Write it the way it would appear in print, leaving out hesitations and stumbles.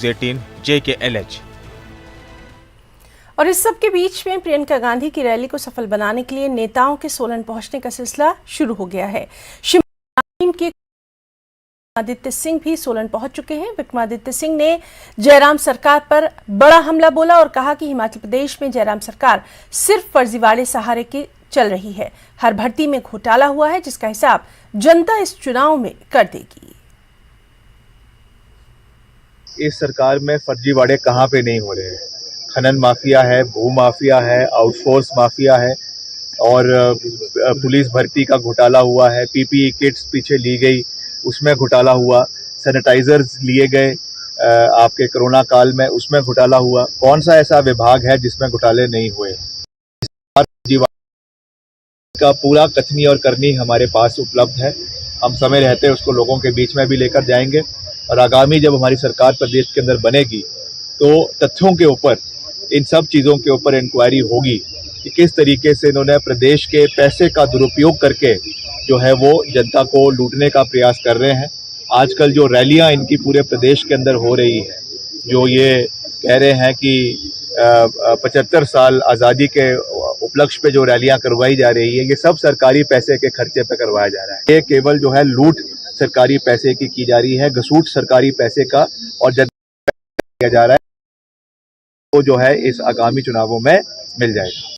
18 JKLH। और इस सब के बीच में प्रियंका गांधी की रैली को सफल बनाने के लिए नेताओं के सोलन पहुंचने का सिलसिला शुरू हो गया है। टीम के विक्रमादित्य सिंह भी सोलन पहुंच चुके हैं। विक्रमादित्य सिंह ने जयराम सरकार पर बड़ा हमला बोला और कहा कि हिमाचल प्रदेश में जयराम सरकार सिर्फ फर्जीवाड़े सहारे की चल रही है। हर भर्ती में घोटाला हुआ है, जिसका हिसाब जनता इस चुनाव में कर देगी। इस सरकार में फर्जीवाड़े कहाँ पे नहीं हो रहे हैं। खनन माफिया है, भू माफिया है, आउटसोर्स माफिया है और पुलिस भर्ती का घोटाला हुआ है। पीपीई किट्स पीछे ली गई, उसमें घोटाला हुआ। सैनिटाइजर्स लिए गए आपके कोरोना काल में, उसमें घोटाला हुआ। कौन सा ऐसा विभाग है जिसमें घोटाले नहीं हुए? का पूरा कथनी और करनी हमारे पास उपलब्ध है। हम समय रहते उसको लोगों के बीच में भी लेकर जाएंगे और आगामी जब हमारी सरकार प्रदेश के अंदर बनेगी तो तथ्यों के ऊपर, इन सब चीज़ों के ऊपर इंक्वायरी होगी कि किस तरीके से इन्होंने प्रदेश के पैसे का दुरुपयोग करके जो है वो जनता को लूटने का प्रयास कर रहे हैं। आजकल जो रैलियां इनकी पूरे प्रदेश के अंदर हो रही है, जो ये कह रहे हैं कि 75 साल आज़ादी के उपलक्ष्य पे जो रैलियां करवाई जा रही है, ये सब सरकारी पैसे के खर्चे पे करवाया जा रहा है। ये केवल जो है लूट सरकारी पैसे की जा रही है, घसूट सरकारी पैसे का और जनता किया जा रहा है, वो जो है इस आगामी चुनावों में मिल जाएगा।